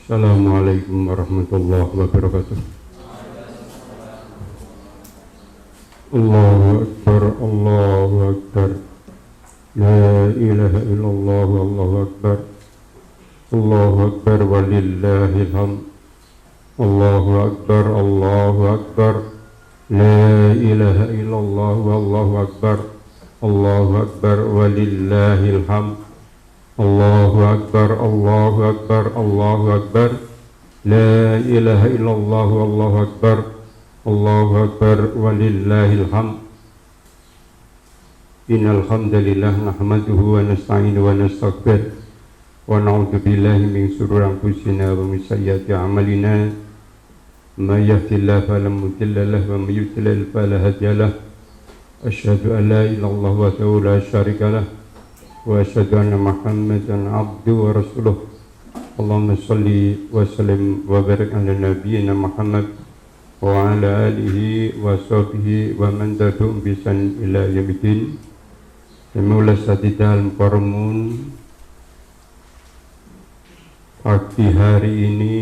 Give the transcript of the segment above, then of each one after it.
Assalamualaikum warahmatullahi wabarakatuh. Allahu Akbar, Allahu Akbar. La ilaha illallah, Allahu Akbar. Allahu Akbar walillahil hamd. Allahu Akbar, Allahu Akbar. La ilaha illallah, Allahu Akbar. Allahu Akbar walillahil hamd. Allahu Akbar, Allahu Akbar, Allahu Akbar. La ilaha illallah, Allahu Akbar. Allahu Akbar walillahil hamd. Innal hamdalillah nahmaduhu wa nasta'inuhu wa nastaghfiruh wa na'udzu billahi min shururi anfusina wa min sayyiati a'malina. May yahdihillahu fala mudilla lahu wa may yudlil fala hadiya lahu. Asyhadu an la ilaha illallah wahdahu la syarika lahu wa asyhadu anna Muhammadan abduhu wa rasuluh. Allahumma shalli wa sallim wa barik ala nabiyyina Muhammad wa ala alihi wa sahbihi wa man tabi'ahum bi ihsan ila yaumil. Semula satidal mukarramun, pagi hari ini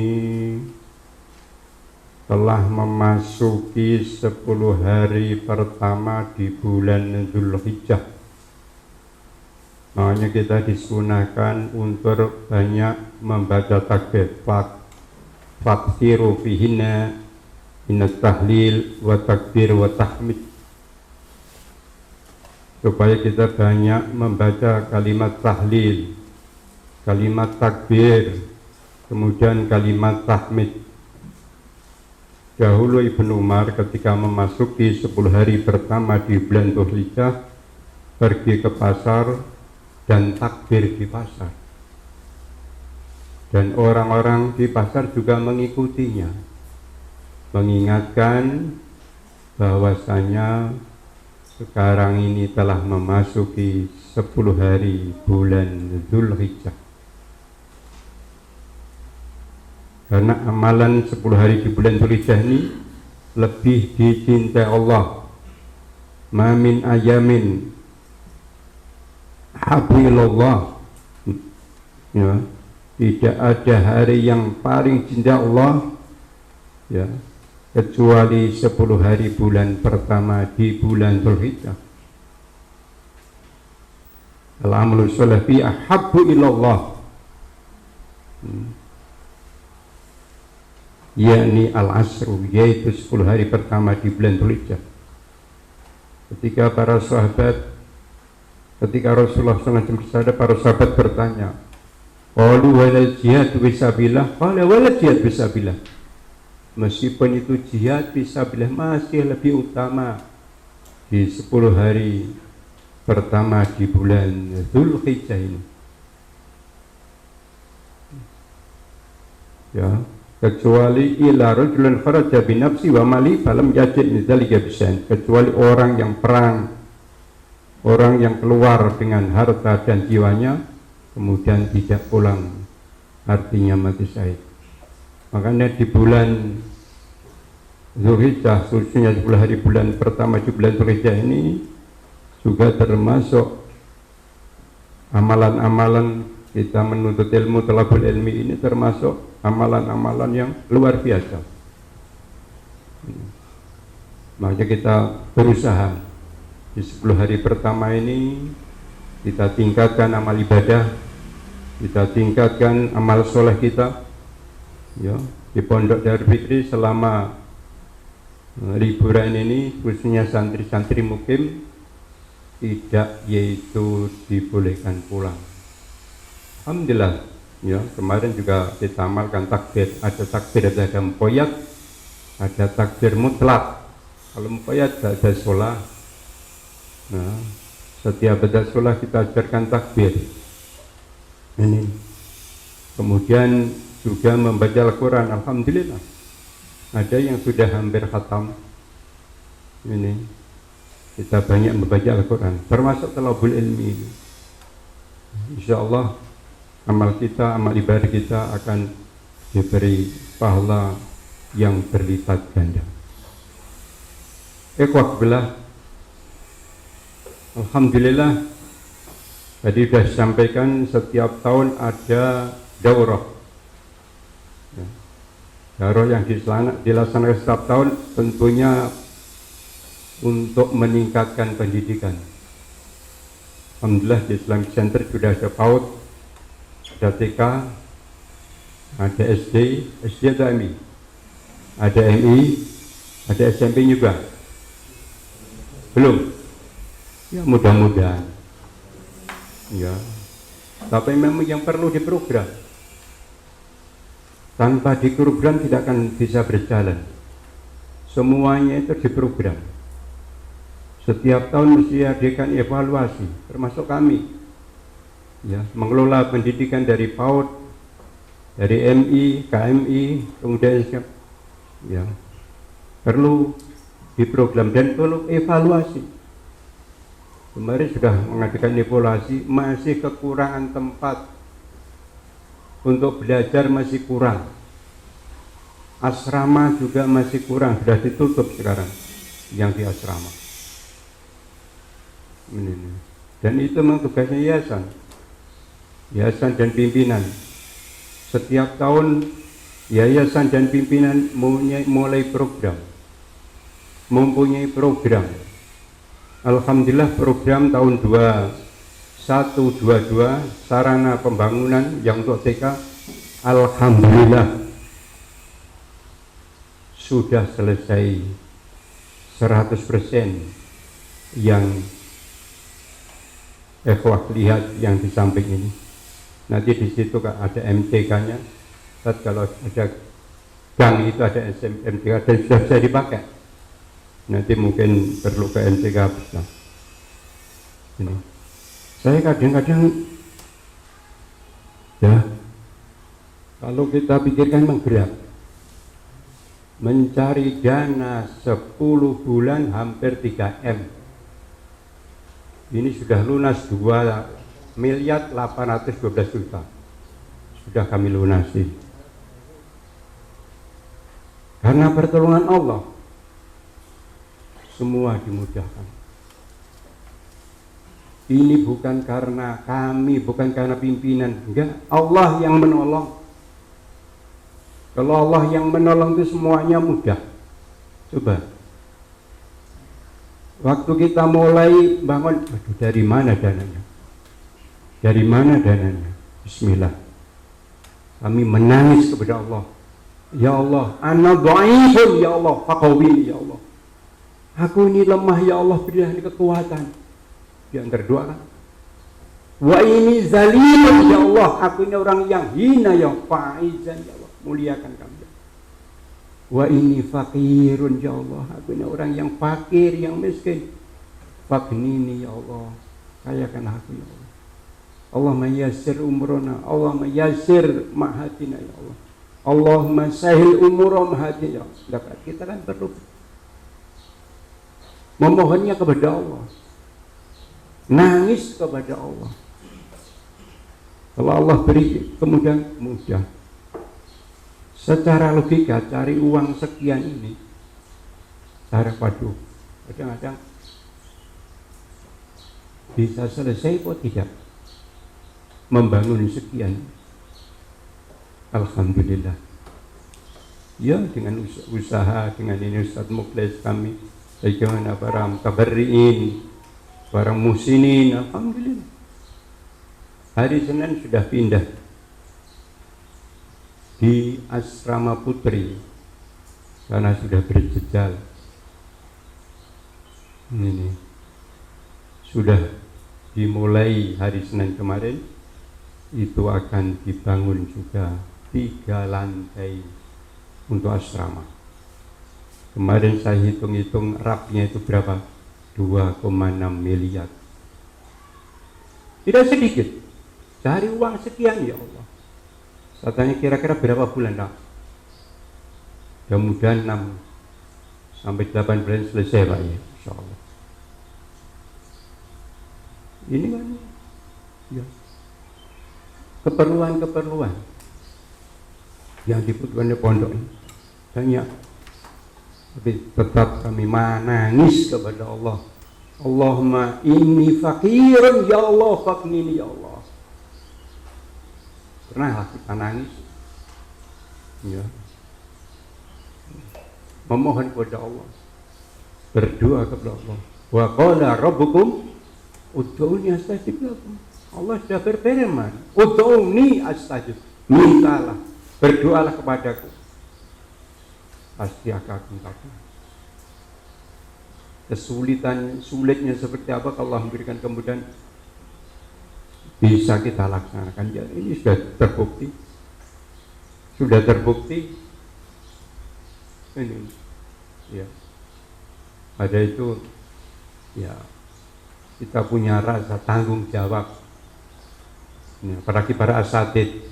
telah memasuki 10 hari pertama di bulan Dzulhijjah. Makanya kita disunahkan untuk banyak membaca takbir, faksiru fihinna minat tahlil wa takbir wa tahmid, supaya kita banyak membaca kalimat tahlil, kalimat takbir, kemudian kalimat tahmid. Dahulu Ibnu Umar ketika memasuki 10 hari pertama di bulan Dzulhijjah pergi ke pasar dan takbir di pasar, dan orang-orang di pasar juga mengikutinya, mengingatkan bahwasanya sekarang ini telah memasuki 10 hari bulan Dzulhijjah. Karena amalan 10 hari di bulan Dzulhijjah ini lebih dicintai Allah. Ma min ayamin habilallah, ya, tidak ada hari yang paling cinta Allah, ya, kecuali 10 hari bulan pertama di bulan Dzulhijjah. Al-amalu sholih fi ahabbu ilallah, yakni al-asru, yaitu 10 hari pertama di bulan Dzulhijjah. Ketika para sahabat, ketika Rasulullah SAW bersabda, para sahabat bertanya, qalu walal jihad fisabilillah, qala walal jihad fisabilillah. Meskipun itu jihad fisabilillah masih lebih utama di 10 hari pertama di bulan Dzulhijjah ini, ya, kecuali ila rajulun kharaja bi nafsi wa mali falam yajid min dzalika bisan, kecuali orang yang perang, orang yang keluar dengan harta dan jiwanya kemudian tidak pulang, artinya mati syahid. Makanya di bulan Dzulhijjah, khususnya 10 hari bulan pertama di bulan Dzulhijjah ini juga termasuk amalan-amalan kita menuntut ilmu, talabul ilmi ini termasuk amalan-amalan yang luar biasa. Makanya kita berusaha di 10 hari pertama ini kita tingkatkan amal ibadah, kita tingkatkan amal soleh kita, ya, di Pondok Darul Fikri selama liburan ini, khususnya santri-santri mukim tidak yaitu dibolehkan pulang. Alhamdulillah, ya, kemarin juga kita amalkan takbir, ada takbir, ada muqayyad, ada takbir mutlak. Kalau muqayyad ada sholat. Nah, setiap ada sholat kita ajarkan takbir ini. Kemudian juga membaca Al-Quran. Alhamdulillah, ada yang sudah hampir khatam ini. Kita banyak membaca Al-Quran, termasuk talabul ilmi ini. InsyaAllah amal kita, amal ibadah kita akan diberi pahala yang berlipat ganda. Ikhwah billah, alhamdulillah, tadi sudah disampaikan setiap tahun ada daurah Daurah yang dilaksanakan setiap tahun tentunya untuk meningkatkan pendidikan. Alhamdulillah di Islamic Center sudah ada PAUD, ada TK, ada SD ada MI, ada MI, ada SMP juga. Belum? Ya mudah-mudahan. Ya. Tapi memang yang perlu diprogram. Tanpa diprogram tidak akan bisa berjalan. Semuanya itu diprogram. Setiap tahun mesti diadakan evaluasi, termasuk kami. Ya, mengelola pendidikan dari PAUD, dari MI, KMI, kemudian ya, perlu diprogram dan perlu evaluasi. Kemarin sudah mengadakan evaluasi, masih kekurangan tempat untuk belajar, masih kurang. Asrama juga masih kurang, sudah ditutup sekarang yang di asrama. Dan itu memang tugasnya yayasan dan pimpinan. Setiap tahun yayasan dan pimpinan mulai program, mempunyai program. Alhamdulillah program tahun 2122 sarana pembangunan yang untuk TK, alhamdulillah sudah selesai 100%. Yang ikhwah lihat yang di samping ini, nanti di situ ada MTK-nya. Kalau ada gang itu ada MTK dan sudah bisa dipakai. Nanti mungkin perlu ke MTK besar. Ini saya kadang-kadang ya, kalau kita pikirkan menggerak mencari dana 10 bulan hampir 3M. Ini sudah lunas 2.812.000.000 sudah kami lunasi karena pertolongan Allah. Semua dimudahkan. Ini bukan karena kami, bukan karena pimpinan, enggak, Allah yang menolong. Kalau Allah yang menolong itu semuanya mudah. Coba waktu kita mulai bangun, aduh, dari mana dananya? Dari mana dananya? Bismillah. Kami menangis kepada Allah. Ya Allah, ana dhaifun ya Allah, faqawini ya Allah. Aku ini lemah ya Allah, berilah kekuatan. Di antara doa kan? Wa ini zalimun ya Allah, aku ini orang yang hina ya faizan ya Allah, muliakan kami. Wa ini fakirun ya Allah, aku ini orang yang fakir, yang miskin. Faknini ya Allah, kayakan aku ya Allah. Allahumma yassir umrona, Allahumma yassir mahatina ya Allah. Allahumma sahil umura mahatina ya Allah. Kita kan perlu memohonnya kepada Allah, nangis kepada Allah. Kalau Allah beri kemudian mudah. Secara logika cari uang sekian ini, cara waduh, kadang-kadang bisa selesai kok tidak membangun sekian. Alhamdulillah. Ya dengan usaha, dengan ini Ustaz Mukhlis kami, bagaimana para mutabarri'in, para muhsinin, alhamdulillah. Hari Senin sudah pindah di asrama putri karena sudah berjejal. Ini sudah dimulai hari Senin kemarin, itu akan dibangun juga 3 lantai untuk asrama. Kemarin saya hitung-hitung rapnya itu berapa? 2,6 miliar. Tidak sedikit. Cari uang sekian ya Allah. Saya tanya kira-kira berapa bulan dah? Mudah-mudahan 6 sampai 8 bulan selesai Pak ya, insya Allah. Ini kan ya, keperluan-keperluan yang dibutuhkan di pondok ini banyak. Tapi tetap kami menangis kepada Allah. Allahumma inni fakirun ya Allah, faknini ya Allah. Pernahlah kita nangis ya. memohon kepada Allah, berdoa kepada Allah. Wa qala rabbukum ud'uni astajib lakum. Allah sudah berfirman, ud'uni astajib. Mintalah, berdoalah kepadaku, pasti akan aku. Sulitnya seperti apa, kalau Allah memberikan kemudahan, bisa kita laksanakan. Ya, ini sudah terbukti ini ya. Ada itu ya, kita punya rasa tanggung jawab ya, apalagi para asatid.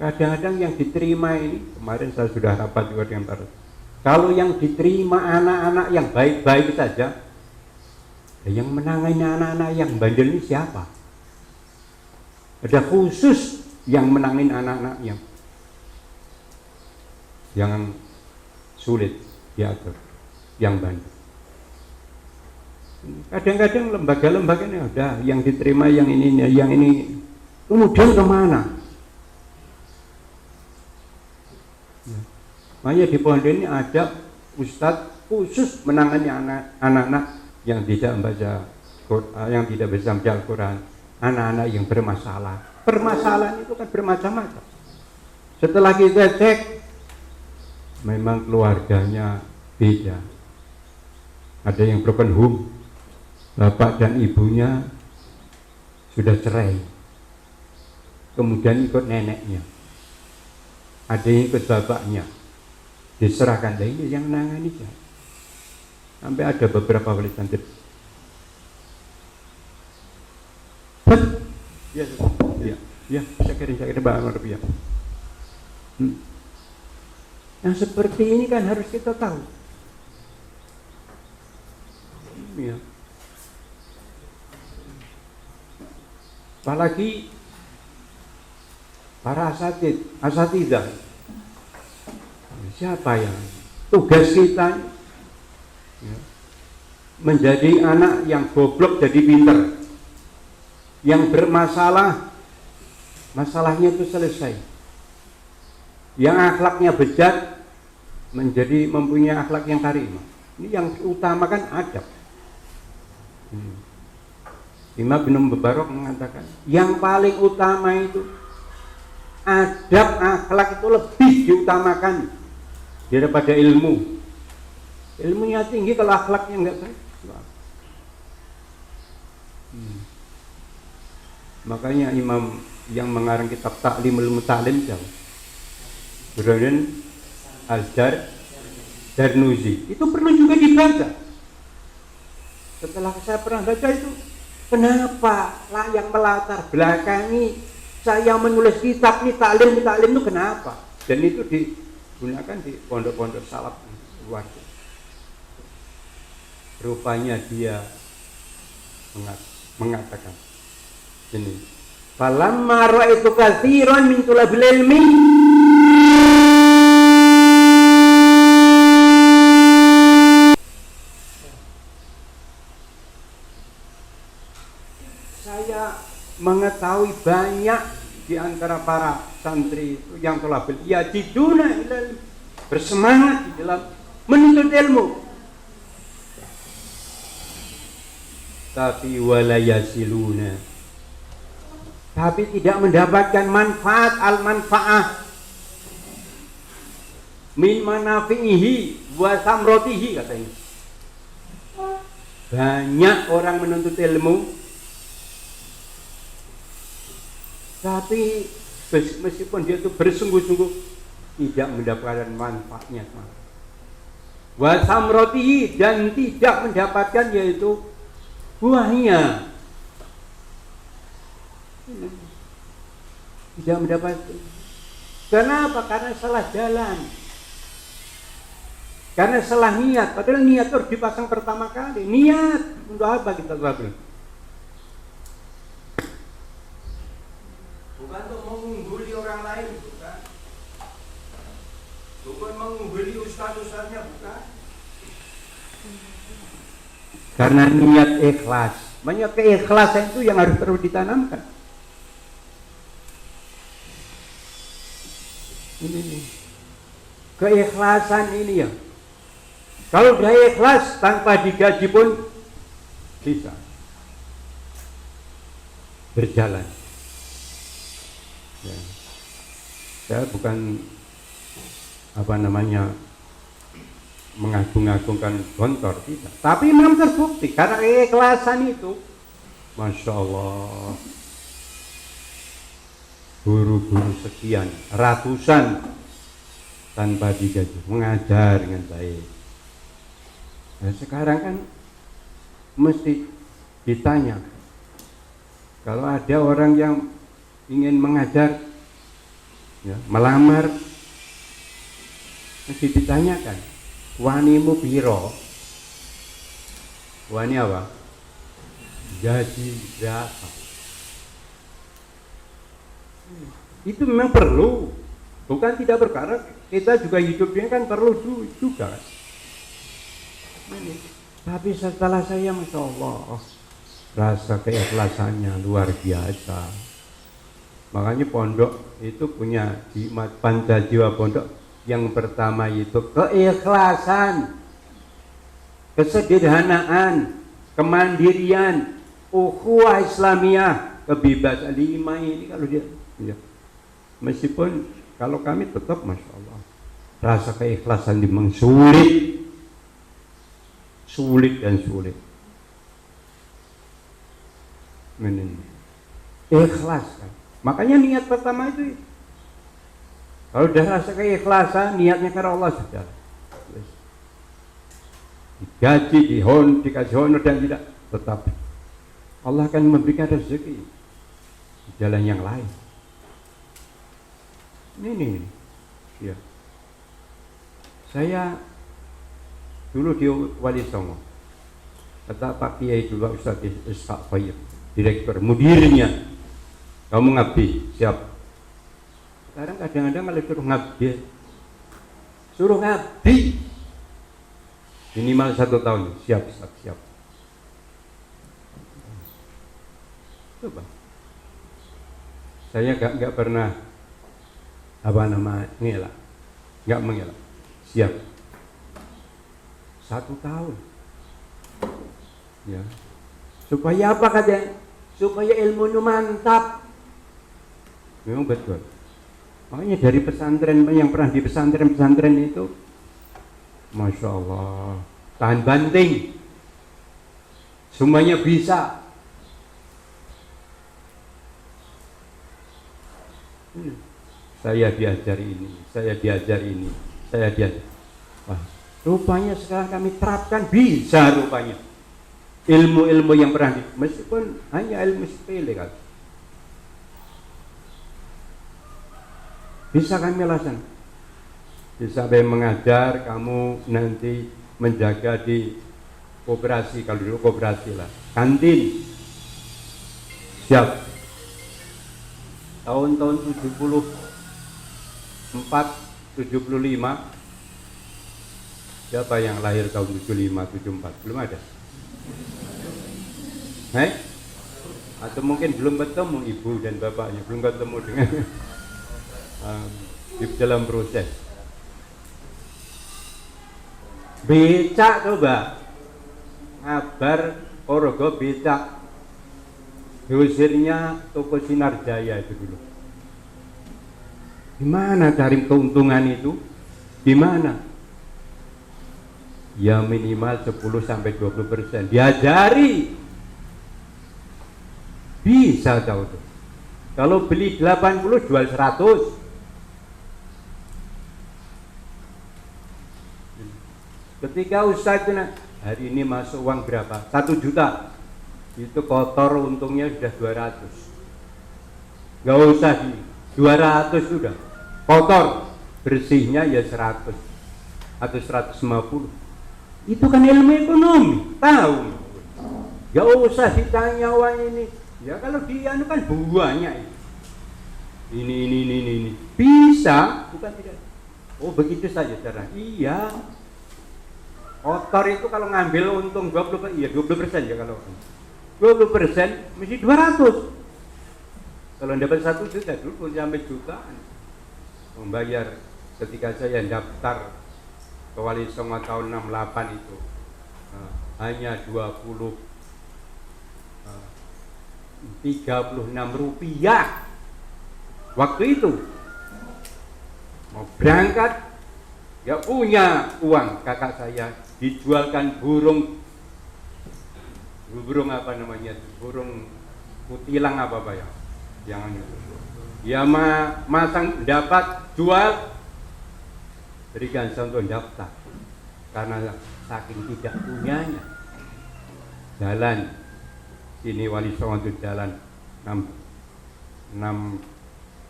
Kadang-kadang yang diterima ini, kemarin saya sudah rapat juga dengan para, kalau yang diterima anak-anak yang baik-baik saja, yang menangani anak-anak yang bandel ini siapa? Ada khusus yang menangin anak-anak yang sulit diatur, yang bandel. Kadang-kadang lembaga-lembaga ini udah yang diterima yang ini, kemudian kemana? Makanya di pondok ini ada ustadz khusus menangani anak-anak yang tidak membaca Quran, yang tidak bisa membaca Al-Quran, anak-anak yang bermasalah. Permasalahan itu kan bermacam-macam. Setelah kita cek, memang keluarganya beda. Ada yang broken home, bapak dan ibunya sudah cerai, kemudian ikut neneknya. Ada yang ikut bapaknya, diserahkan. Dan ini yang menangani ya. Sampai ada beberapa wali santri. Ya, saya kira Mbak Arabia. Yang seperti ini kan harus kita tahu. Ya. Apalagi para asatidzah. Siapa yang tugas kita ya, menjadi anak yang goblok jadi pinter, yang bermasalah masalahnya itu selesai, yang akhlaknya bejat menjadi mempunyai akhlak yang karimah. Ini yang utamakan adab. Imam bin Mubarak mengatakan yang paling utama itu adab, akhlak itu lebih diutamakan daripada ilmu. Ilmunya tinggi kalau akhlaknya enggak baik. Makanya imam yang mengarang kitab Ta'limul Muta'lim Burhanuddin Al-Darnuzi itu perlu juga dibaca. Setelah saya pernah baca itu, kenapa lah yang melatar belakangi saya menulis kitab ini taklim itu kenapa? Dan itu digunakan di pondok-pondok salaf luar. Rupanya dia mengatakan ini, falamma ra'aitu katsiran min tulabil ilmi mengetahui banyak di antara para santri itu yang telah yajiduna ilal, bersemangat di dalam menuntut ilmu, tapi wala yasiluna, tapi tidak mendapatkan manfaat al-manfaah min manafihi wa samrotihi, katanya. Banyak orang menuntut ilmu tapi meskipun dia itu bersungguh-sungguh tidak mendapatkan manfaatnya, wa samrotihi, dan tidak mendapatkan yaitu buahnya, tidak mendapatkan. Kenapa? Karena salah jalan, karena salah niat. Padahal niat harus dipasang pertama kali. Niat untuk apa kita lakukan? Bukan untuk mengungguli orang lain, bukan mengungguli ustaz-ustaznya, bukan. Karena niat ikhlas. Banyak keikhlasan itu yang harus terus ditanamkan. Ini keikhlasan ini ya. Kalau dia ikhlas tanpa digaji pun bisa berjalan. Ya. Saya bukan mengagung-agungkan Gontor, tidak. Tapi memang terbukti karena keikhlasan itu, Masya Allah, guru-guru sekian, ratusan tanpa digaji, mengajar dengan baik. Nah, sekarang kan mesti ditanya, kalau ada orang yang ingin mengajar, ya, melamar, mesti ditanyakan, wanimu piro? Wani apa? Gaji berapa? Itu memang perlu, bukan tidak perkara. Kita juga hidupnya kan perlu juga. Tapi setelah saya, Masya Allah, rasa keikhlasannya luar biasa. Makanya pondok itu punya jimat Pancajiwa pondok. Yang pertama itu keikhlasan, kesederhanaan, kemandirian, ukhuwah Islamiyah, kebebasan. 5 ini kalau dia, ya. Meskipun kalau kami tetap, Masya Allah, rasa keikhlasan memang sulit dan sulit. Ikhlas kan. Makanya niat pertama itu, kalau udah rasa keikhlasan, niatnya karena Allah sudah. Digaji, dikasih honor dan tidak, tetap Allah akan memberikan rezeki di jalan yang lain. Ini ya. Saya dulu di Wali Songo, kata Pak Kiai dulu, Ustaz Ishaq Fayyid, direktur, mudirnya, kamu ngabdi, siap. Sekarang kadang-kadang kalau suruh ngabdi minimal 1 tahun, siap. Coba, saya nggak pernah nggak mengelak, siap 1 tahun, ya. Supaya apa katanya? Supaya ilmu itu mantap. Memang betul. Makanya dari pesantren yang pernah di pesantren itu, Masya Allah, tahan banting, semuanya bisa. Saya diajar ini. Wah, rupanya sekarang kami terapkan, bisa rupanya. Ilmu-ilmu yang pernah meskipun hanya ilmu sepele kan, bisa kami laksanakan. Bisa sampai mengajar kamu nanti menjaga di koperasi, kalau dulu koperasi lah, kantin, siap. Tahun-tahun 74, 75, siapa yang lahir tahun 75, 74? Belum ada? Atau mungkin belum ketemu ibu dan bapaknya, belum ketemu dengan di dalam proses. Becak coba, ngabar Orogo becak, diusirnya toko Sinar Jaya itu dulu. Gimana cari keuntungan itu? Gimana? Ya minimal 10-20%. Diajari, bisa tahu tuh. Kalau beli 80 jual 100. Ketika Ustaz itu hari ini masuk uang berapa? 1 juta. Itu kotor untungnya sudah 200. Gak usah 200 sudah. Kotor, bersihnya ya 100 atau 150. Itu kan ilmu ekonomi, tahu. Gak usah ditanya uang ini. Ya kalau dia itu kan buahnya ini. Bisa, bukan tidak. Oh begitu saja cara. Iya. Kotor itu kalau ngambil untung 20%, iya 20% ya kalau 20% mesti 200. Kalau dapat 1 juta dulu sampai jutaan membayar ketika saya daftar ke Wali Songo tahun 68 itu hanya 36 rupiah waktu itu. Mau berangkat gak punya uang, kakak saya dijualkan burung apa namanya, burung kutilang apa ya, jangan itu ya, masang dapat jual, berikan saya untuk daftar karena saking tidak punyanya. Jalan sini Wali Songo itu jalan 6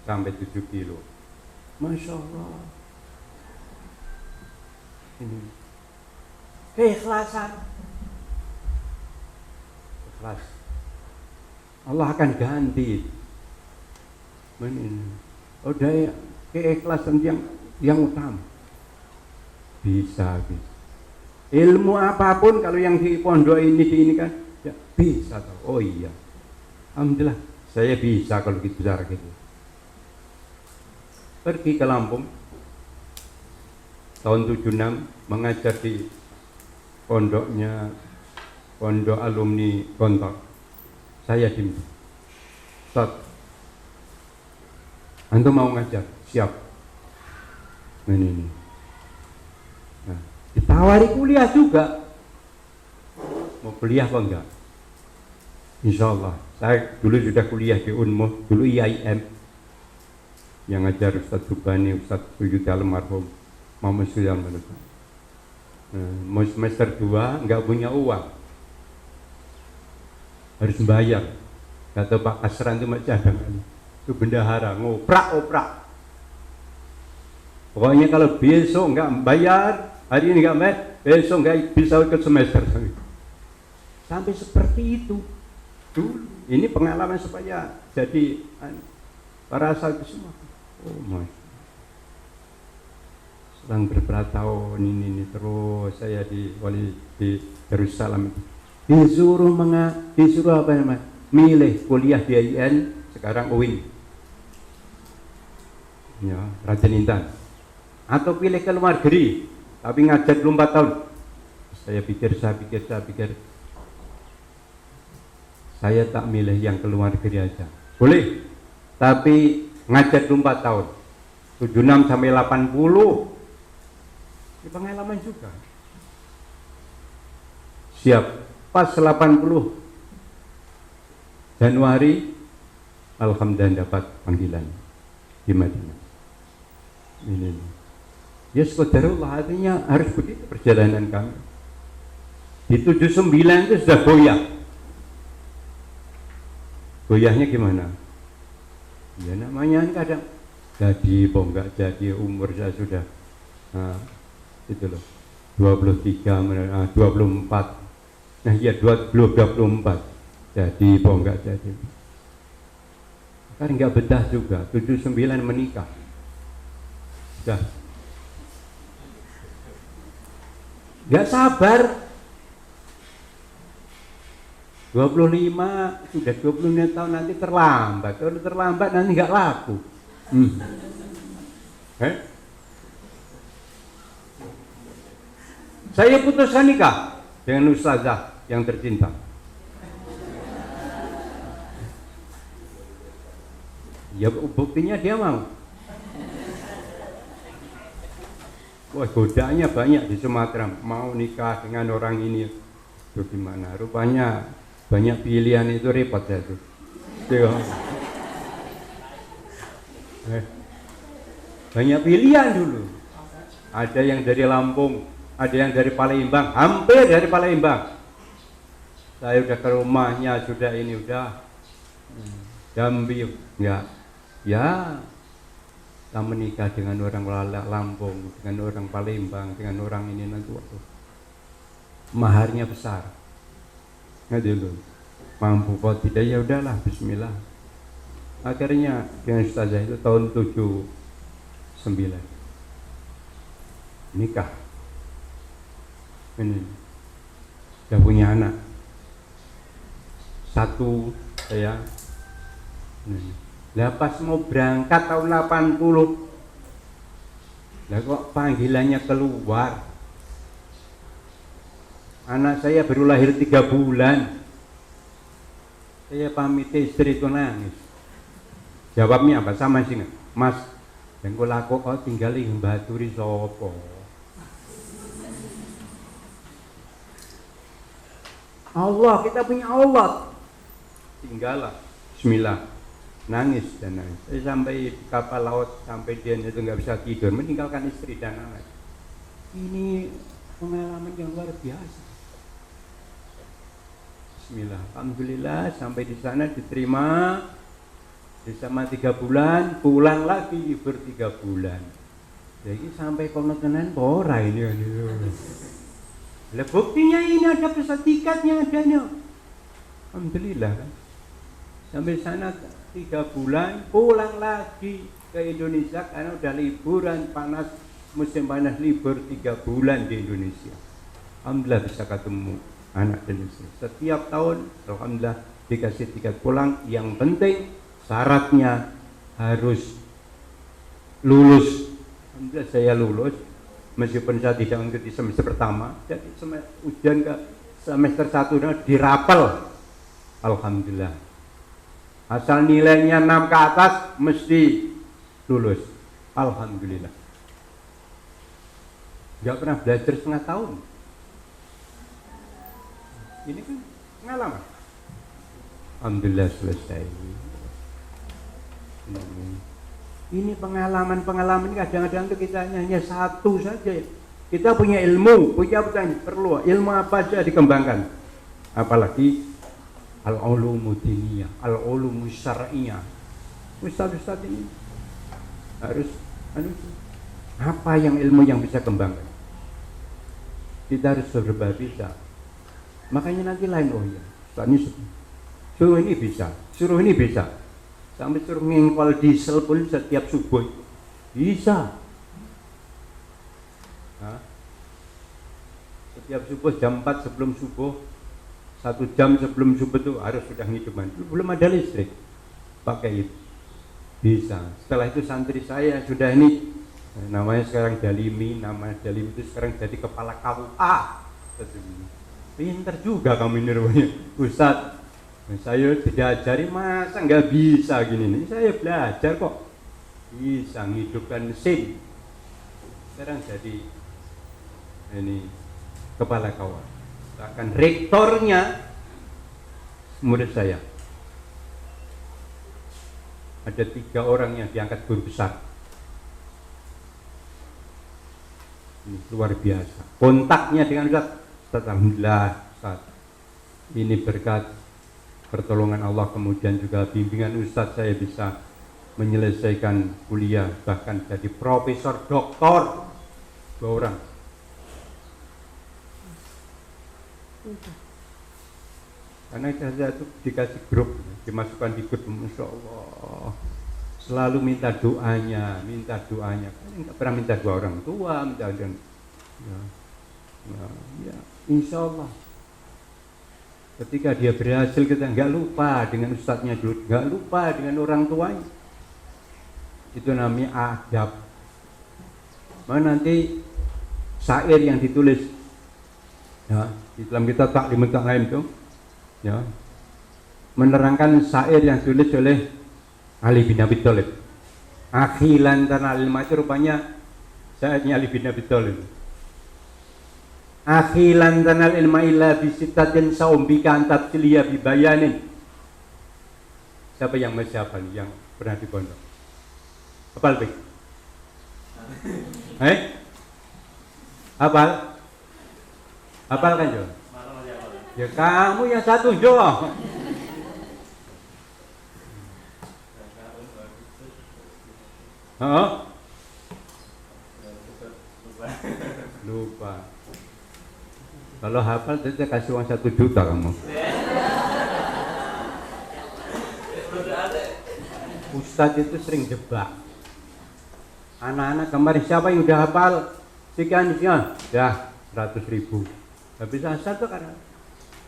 sampai 7 kilo. Masya Allah. Ini keikhlasan. Ikhlas. Allah akan ganti. Udah keikhlasan yang utama. Bisa. Ilmu apapun kalau yang di pondok ini kan ya bisa toh. Oh iya. Alhamdulillah saya bisa kalau gitu cara gitu. Pergi ke Lampung tahun 76 mengajar di pondok alumni Gontok. Saya diminta, Ustaz, antum mau ngajar? Siap. Ini. Nah, ditawari kuliah juga. Mau kuliah apa enggak? Insya Allah. Saya dulu sudah kuliah di Unmuh, dulu IAIN. Yang ngajar Ustaz Subani, Ustaz Suyuti almarhum, Muhammad Suyam. Mau semester 2 enggak punya uang, harus bayar. Kata Pak Kasran itu macam cadangan, itu bendahara, ngoprak. Pokoknya kalau besok enggak bayar, hari ini enggak bayar, besok enggak bisa ikut semester. Sampai seperti itu dulu. Ini pengalaman supaya jadi para asal semua. Oh mas, selang beberapa tahun ini terus saya di Darussalam disuruh apa namanya, milih kuliah di IAIN, sekarang UIN ya, Raden Intan, atau pilih ke luar negeri tapi ngajar 24 tahun. Saya pikir saya tak milih yang ke luar negeri aja, boleh, tapi ngajar 24 tahun 76 sampai 80. Ini pengalaman juga. Siap. Pas 80 Januari alhamdulillah dapat panggilan di Madinah. Ini. Ya qadarullah, artinya harus begitu perjalanan kami. Di 79 itu sudah goyah. Goyahnya gimana? Ya namanya kadang jadi enggak jadi, umur saya sudah itu loh 24. Nah iya 24 jadi enggak jadi. Kan enggak betah juga. 79 menikah. Sudah enggak sabar. 25 sudah 25 tahun nanti terlambat. Kalau terlambat nanti enggak laku. Saya putuskan nikah dengan ustazah yang tercinta. Ya buktinya dia mau. Wah godaannya banyak di Sumatera. Mau nikah dengan orang ini, itu gimana? Rupanya banyak pilihan, itu repot ya tuh. Banyak pilihan dulu. Ada yang dari Lampung, ada yang dari Palembang, hampir dari Palembang. Saya udah ke rumahnya, sudah ini udah Jambi, enggak. Ya, kita menikah dengan orang Lampung, dengan orang Palembang, dengan orang ini nanti waktu maharnya besar. Nggak dulu mampu kok tidak, ya udahlah bismillah. Akhirnya dengan ustazah itu tahun 79 nikah. Ini sudah punya anak satu saya. Nah pas mau berangkat tahun 80 Lah kok panggilannya keluar? Anak saya baru lahir 3 bulan. Saya pamit istri itu nangis. Jawabnya apa? Sama sih, Mas, yang kau laku kau tinggali mbaturi sopo. Allah, kita punya Allah. Tinggallah, bismillah. Nangis dan nangis. Sampai di kapal laut, sampai dia itu nggak bisa tidur, meninggalkan istri dan anak. Ini pengalaman yang luar biasa. Bismillah, alhamdulillah sampai di sana diterima bersama 3 bulan, pulang lagi libur 3 bulan. Jadi sampai konotenan pora ini. Lah buktinya ini ada pesawat tiketnya adanya. Alhamdulillah kan. Sampai sana 3 bulan, pulang lagi ke Indonesia karena udah liburan panas, musim panas, libur 3 bulan di Indonesia. Alhamdulillah bisa ketemu anak dan istri. Setiap tahun alhamdulillah dikasih tiket pulang. Yang penting syaratnya harus lulus. Alhamdulillah saya lulus meskipun saya tidak mengikuti semester pertama. Jadi ujian ke semester 1 dirapel. Alhamdulillah. Asal nilainya 6 ke atas mesti lulus. Alhamdulillah. Gak pernah belajar setengah tahun. Ini kan pengalaman. Alhamdulillah selesai. Ini pengalaman-pengalaman kadang-kadang itu kita hanya satu saja. Kita punya ilmu, punya perlu ilmu apa saja dikembangkan. Apalagi al-ulumu diniyah, al-ulumu syar'iyah. Ustaz-ustaz ini harus apa yang ilmu yang bisa kembangkan. Kita harus serba bisa. Makanya nanti lain, oh ya, suruh ini bisa, suruh ini bisa. Sampai suruh ngengkol diesel pun setiap subuh bisa. Nah, setiap subuh jam 4 sebelum subuh, 1 jam sebelum subuh itu harus sudah nghidupan. Belum ada listrik, pakai itu bisa. Setelah itu santri saya sudah ini, namanya sekarang Dalimi, nama Dalimi itu sekarang jadi kepala KUA. Pinter juga kamu ini rupanya, Ustaz. Saya diajari masa nggak bisa gini nih. Saya belajar kok bisa menghidupkan mesin. Sekarang jadi ini kepala kawan. Bahkan rektornya murid saya. Ada 3 orang yang diangkat guru besar. Ini luar biasa. Kontaknya dengan Ustaz. Alhamdulillah, Ustaz. Ini berkat pertolongan Allah, kemudian juga bimbingan Ustaz, saya bisa menyelesaikan kuliah, bahkan jadi profesor, doktor, 2 orang. Karena saya itu dikasih grup, dimasukkan di grup, Masya Allah, selalu minta doanya. Kalian nggak pernah minta 2 orang tua, minta dan ya, insya Allah. Ketika dia berhasil, kita nggak lupa dengan ustadznya dulu, nggak lupa dengan orang tuanya. Itu namanya adab. Mana nanti syair yang ditulis, ya, di dalam kitab Taklimut Ta'lim itu, ya, menerangkan syair yang ditulis oleh Ali bin Abi Thalib. Akhilan tanah ilmu itu rupanya syairnya Ali bin Abi Thalib. Akhilan tanal ilma illa bisitatin saumbika antat silia bibayanin. Siapa yang siapa nih yang pernah di pondok? Hafal baik? Hafal kan Jo? Ya kamu yang satu Jo. Lupa. Kalau hafal saya kasih uang 1 juta kamu. Ustadz itu sering jebak. Anak-anak kemarin siapa yang udah hafal? Sekian, ya 100.000. Habis asal tuh karena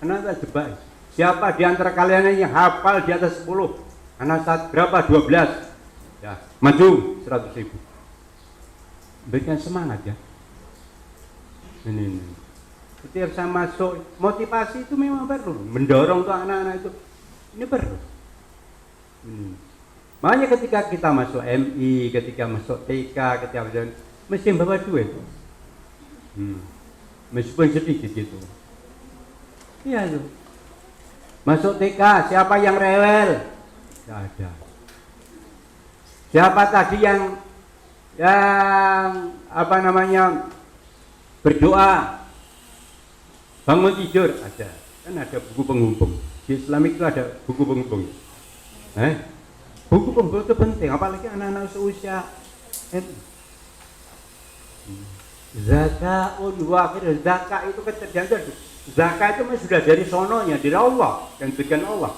anak jebak. Siapa di antara kalian yang hafal di atas 10? Anak saat berapa? 12. Ya, maju 100.000. berikan semangat ya. Ini. Setiap saya masuk, motivasi itu memang perlu, mendorong tuh anak-anak itu, ini perlu. Makanya ketika kita masuk MI, ketika masuk TK, ketika mesti bawa duit. Meskipun sedikit gitu. Iya tuh. Masuk TK, siapa yang rewel? Tidak ada. Siapa tadi yang apa namanya berdoa bangun tidur? Ada. Kan ada buku penghubung. Di Islamik itu ada buku penghubung. Buku penghubung itu penting, apalagi anak-anak seusia zaka'un waqir. Zakat itu kecerdasan. Zakat itu sudah dari sononya, dari Allah, yang berikan Allah.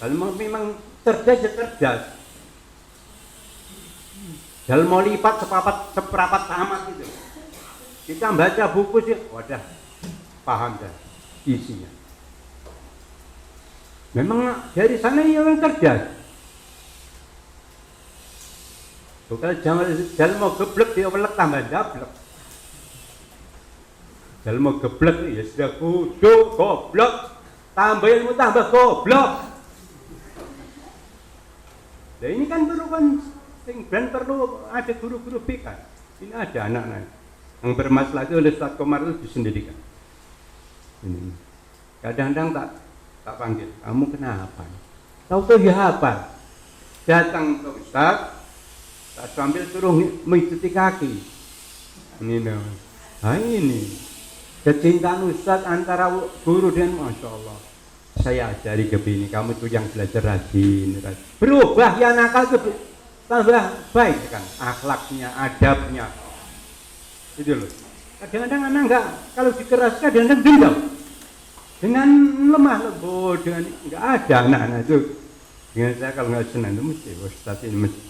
Kalau memang cerdas. Kalau mau lipat seperapat tamat gitu. Kita baca buku sih, wadah, paham dah isinya. Memang dari sana yang cerdas. Kalau jangan mau geblek dia welek tambah dablek. Kalau mau geblek ya sudah kudu goblok, tambah ilmu tambah goblok. Nah ini kan perlu kan, perlu ada guru-guru BK. Ini ada anak-anak yang bermasalah itu oleh Ustaz Komar itu disendirikan. Ini kadang-kadang tak panggil, kamu kenapa? Tahu ya apa? Datang ke Ustaz, tak sambil suruh mengikuti kaki. Ini ini. Kecintaan Ustaz antara guru dan Masya Allah. Saya ajari ke bini, kamu tuh yang belajar rajin. Berubah ya nakal itu tambah baik kan, akhlaknya, adabnya. Itu loh. Kadang-kadang anak enggak, kalau dikeraskan kadang-kadang dendam. Dengan lemah lembut, dengan enggak ada anak-anak itu. Dengan saya kalau enggak senang itu mesti Ustaz ini mesti.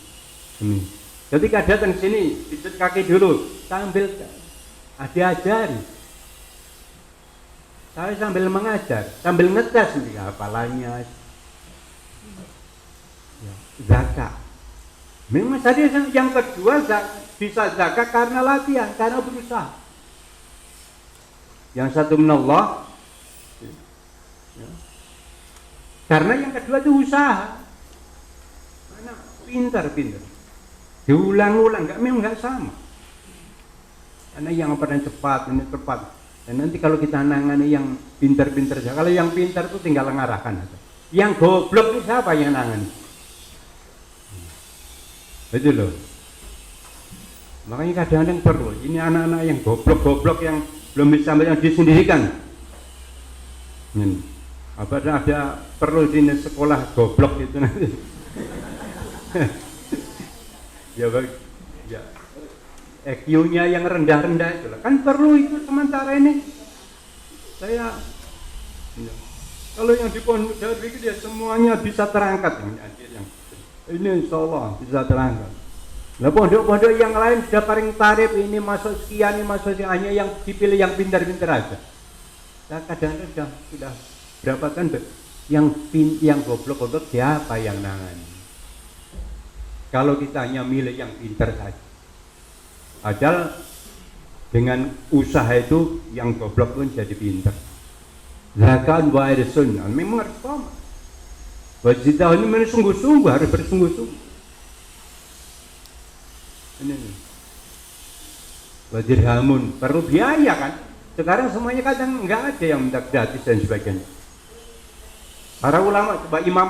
Ketika datang sini, pijat kaki dulu, sambil diajari. Saya sambil mengajar, sambil ngetes nih hafalannya. Ya, zakat. Memang tadi yang kedua bisa zakat karena latihan, karena berusaha. Yang satu menolak, ya. Karena yang kedua itu usaha. Mana pintar. Diulang-ulang, memang nggak sama. Karena yang pernah cepat, ini cepat. Dan nanti kalau kita nangani yang pintar-pintar saja, kalau yang pintar itu tinggal mengarahkan aja. Yang goblok ini siapa yang nangani? Betul loh. Makanya kadang-kadang perlu. Ini anak-anak yang goblok-goblok yang belum bisa yang disendirikan. Apa ada perlu di sekolah goblok itu nanti? Ya. EQ-nya yang rendah-rendah itu kan perlu itu sementara ini. Saya kalau yang di pondok Darwis itu dia semuanya bisa terangkat ini insya Allah bisa terangkat. Nah pondok-pondok yang lain sudah paling tarif ini masuk sekian, ini masuk sekian, hanya yang dipilih yang pintar-pintar aja. Nah kadang-kadang sudah berapa kan yang goblok-goblok siapa yang nangani? Kalau kita hanya milih yang pintar saja. Padahal dengan usaha itu yang goblok pun jadi pintar. Zakat wa irsun, memang harus paham. Wajib ini memang sungguh-sungguh, harus bersungguh-sungguh. Ini. Wajirhamun, perlu biaya kan? Sekarang semuanya kadang nggak ada yang minta gratis dan sebagainya. Para ulama, coba Imam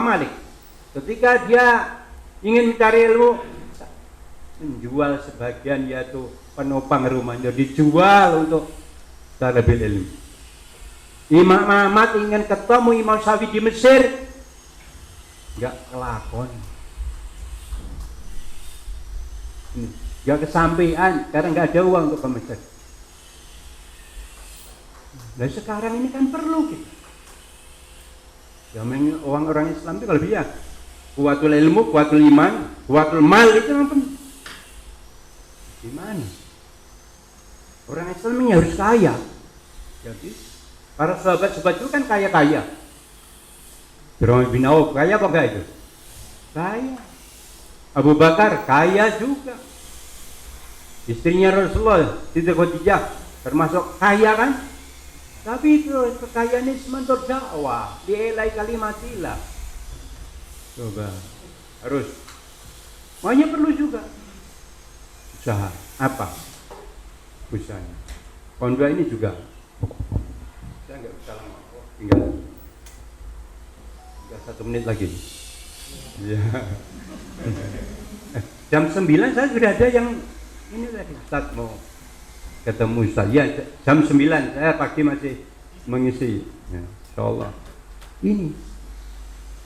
Malik, ketika dia ingin mencari ilmu, menjual sebagian yaitu penopang rumahnya dijual untuk talabil ilmu. Imam Ahmad ingin ketemu Imam Syafi'i di Mesir, nggak kelakon, nggak kesampaian karena nggak ada uang untuk ke Mesir. Nah sekarang ini kan perlu gitu. Ya orang Islam itu kalau dia kuatul ilmu, kuatul iman, kuatul mal itu memang penting. Gimana? Orang Islam ini harus kaya. Jadi para sahabat-sahabat itu kan kaya-kaya. Abdurrahman bin Auf kaya apa enggak itu? Kaya. Abu Bakar kaya juga. Istrinya Rasulullah, Siti Khadijah, termasuk kaya kan? Tapi itu kekayaan ini sementur dakwah, dielai kalimatillah. Coba, harus. Makanya perlu juga usaha. Apa? Usahanya. Pondok ini juga. Saya nggak bisa lama. Tinggal 1 menit lagi. Ya. Jam 9 saya sudah ada yang ini tadi. Ustaz mau ketemu Ustaz. Ya, jam 9 saya pagi masih mengisi. Ya, insyaallah. Ini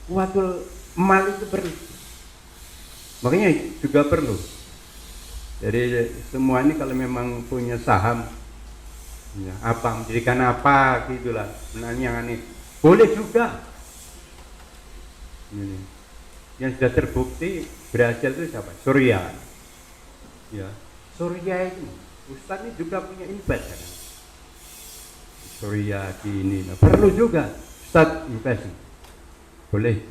kuatul mal itu perlu. Makanya juga perlu. Jadi semua ini kalau memang punya saham, ya, apa menjadikan apa gitulah. Menanya ini boleh juga. Ini. Yang sudah terbukti berhasil itu siapa? Surya. Ya, Surya ini Ustaz ini juga punya invest kan? Surya gini, nah, perlu juga Ustaz invest. Boleh.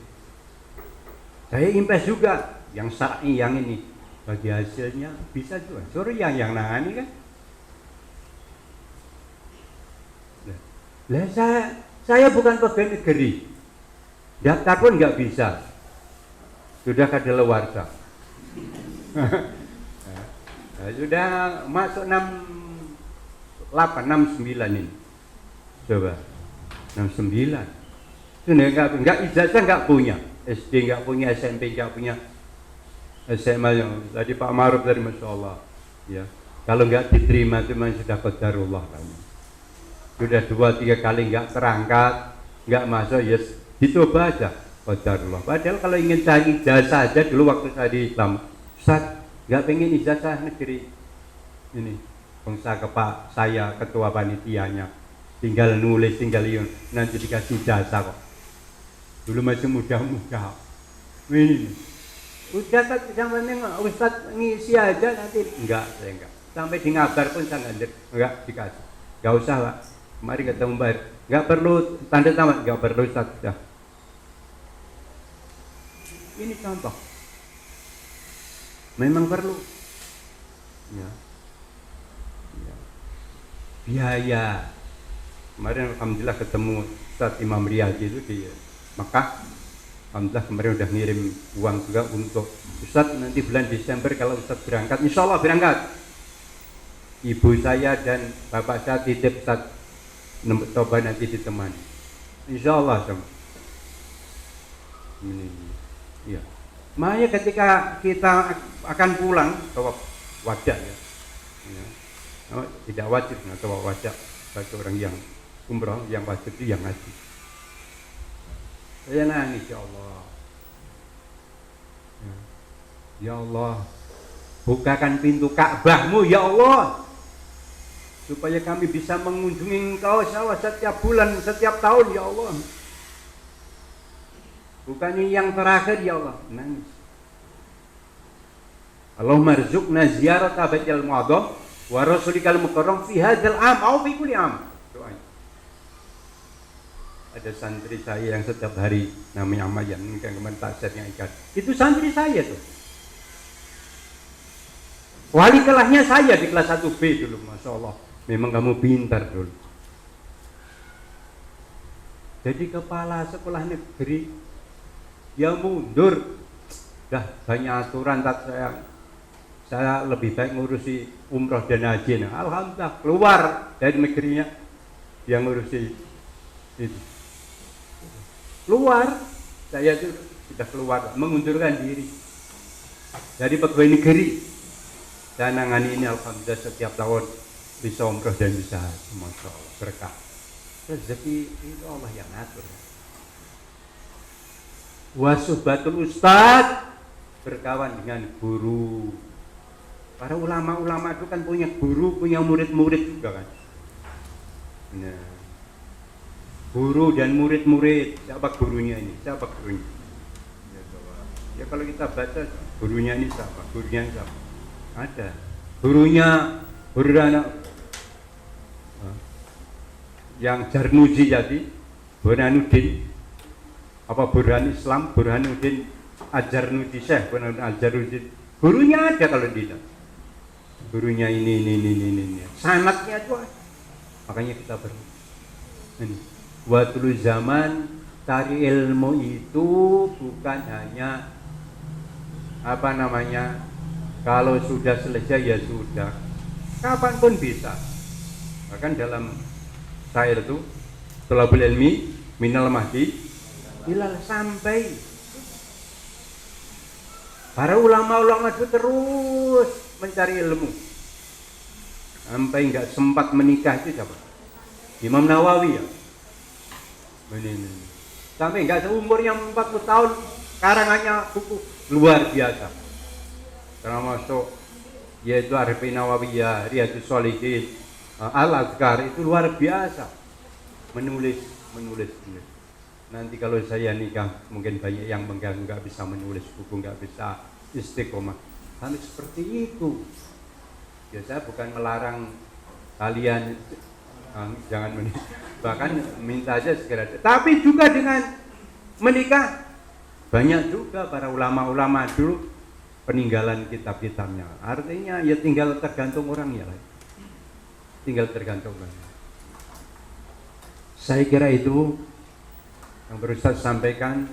Saya invest juga yang syar'i yang ini bagi hasilnya bisa juga. Surya yang nangani kan? Lah saya bukan pegawai negeri. Daftar pun nggak bisa. Sudah kadaluarsa. Nah, sudah masuk 68, 69 ini. Coba 69. Sudah enggak ijazah enggak punya. SD enggak punya, SMP enggak punya. SMA yang tadi Pak Maruf dari Masya Allah. Ya. Kalau enggak diterima itu memang sudah qadarullah kan. Sudah 2-3 kali enggak terangkat, enggak masuk, ya dicoba aja qadarullah. Padahal kalau ingin cari ijazah aja dulu waktu saya di Islam, Ustaz, enggak pengen ijazah negeri ini. Bangsa ke Pak saya ketua panitianya. Tinggal nulis, tinggal nanti dikasih ijazah kok. Dulu masih muda-muda. Ini. Udah tak yang penting Ustaz ngisi aja nanti enggak, saya enggak. Sampai di ngabar pun saya enggak dikasih. Enggak usah, Pak. Mari ketemu bayar. Enggak perlu tanda tangan, enggak perlu Ustaz. Sudah. Ini contoh. Memang perlu. Ya. Ya. Biaya. Kemarin alhamdulillah ketemu Ustaz Imam Riyadi itu di Mekah. Alhamdulillah kemarin udah ngirim uang juga untuk Ustaz nanti bulan Desember kalau Ustaz berangkat, insya Allah berangkat. Ibu saya dan bapak saya titip Ustaz coba nanti ditemani. Insya Allah sama. Ini, ya. Makanya ketika kita akan pulang ke wajah ya, tidak wajib atau wajah bagi orang yang umroh, yang wajib itu yang haji. Saya nangis ya Allah. Ya Allah, bukakan pintu Ka'bahmu ya Allah, supaya kami bisa mengunjungi Engkau setiap bulan, setiap tahun ya Allah. Bukannya yang terakhir ya Allah. Nangis. Allahumma rzuqna ziyarata baitil mu'adham wa rasulikal mukarram fi hadzal am aw fi kulli am. Doa. Ada santri saya yang setiap hari namanya Amayan, yang kemarin tak yang ikat. Itu santri saya tuh. Wali kelasnya saya di kelas 1B dulu, Masya Allah. Memang kamu pintar dulu. Jadi kepala sekolah negeri, ya mundur. Dah banyak aturan, tak saya lebih baik ngurusi umroh dan haji. Nah, alhamdulillah keluar dari negerinya, yang ngurusi itu. Keluar, saya itu sudah keluar, mengundurkan diri dari pegawai negeri. Dan nangani ini alhamdulillah setiap tahun bisa umroh dan bisa haji, Masya Allah, berkah. Rezeki itu Allah yang ngatur. Wasuhbatul Ustaz, berkawan dengan guru. Para ulama-ulama itu kan punya guru, punya murid-murid juga kan. Nah, guru dan murid-murid, siapa gurunya ini? Siapa gurunya? Ya kalau kita baca gurunya ini siapa? Gurunya siapa? Ada gurunya Burhana yang Jarnuji, jadi Burhanuddin apa Burhan Islam, Burhanuddin Ajarnudi Syekh, bukan Ajarnudi. Gurunya ada kalau tidak. Gurunya ini. Sanatnya itu ada. Makanya kita ini. Watul zaman cari ilmu itu bukan hanya kalau sudah selesai ya sudah, kapanpun bisa. Bahkan dalam syair itu thalabul ilmi minal mahdi ilal, sampai para ulama-ulama itu terus mencari ilmu sampai nggak sempat menikah. Itu siapa? Imam Nawawi ya. Ini. Sampai nggak seumurnya 40 tahun karangannya buku luar biasa. Termasuk yaitu Arifin Nawawiyah, Riyadhus Shalihin, Al-Azkar, itu luar biasa menulis. Nanti kalau saya nikah mungkin banyak yang mengganggu, nggak bisa menulis buku, nggak bisa istiqomah. Kami seperti itu. Ya, saya bukan melarang kalian jangan menikah, bahkan minta aja segera. Tapi juga dengan menikah, banyak juga para ulama-ulama dulu peninggalan kitab-kitabnya. Artinya ya tinggal tergantung orangnya lah. Tinggal tergantung orangnya. Saya kira itu yang baru saya sampaikan.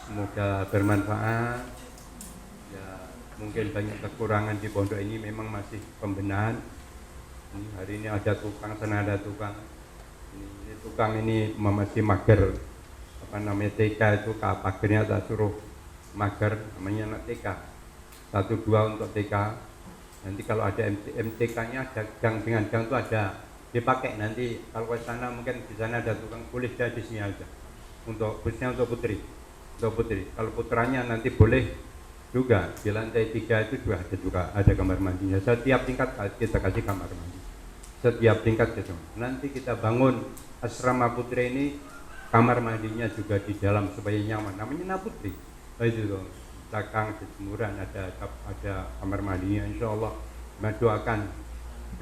Semoga bermanfaat. Ya, mungkin banyak kekurangan di pondok ini, memang masih pembenahan. Hari ini ada tukang, sana ada tukang. Ini tukang ini masih mager. TK itu pagernya tak suruh mager, namanya anak TK 1-2 untuk TK. Nanti kalau ada MTK-nya ada gang, dengan gang itu ada dipakai. Nanti kalau ke sana mungkin di sana ada tukang, boleh jadi di sini aja. Untuk busnya untuk putri. Kalau putranya nanti boleh juga di lantai 3 itu juga ada kamar mandinya. Setiap tingkat kita kasih kamar mandi. Setiap tingkat gitu. Nanti kita bangun asrama putri ini, kamar mandinya juga di dalam supaya nyaman. Namanya Naputri. Itu tuh, belakang di jemuran ada kamar mandinya. Insya Allah.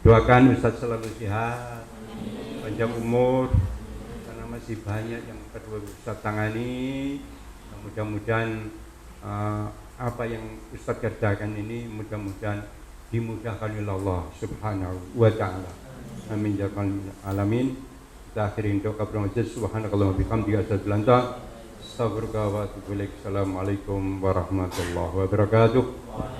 Doakan Ustaz selalu sehat, panjang umur, karena masih banyak yang perlu Ustaz tangani. Mudah-mudahan apa yang Ustaz kerjakan ini mudah-mudahan dimudahkan oleh Allah Subhanahu wa Ta'ala. Amin ya rabbal alamin. Kita akhirin doa bermajlis. Subhanakallahumma bihamdika asyhadu an la ilaha illa anta astaghfiruka wa atubu ilaik. Assalamualaikum warahmatullahi wabarakatuh.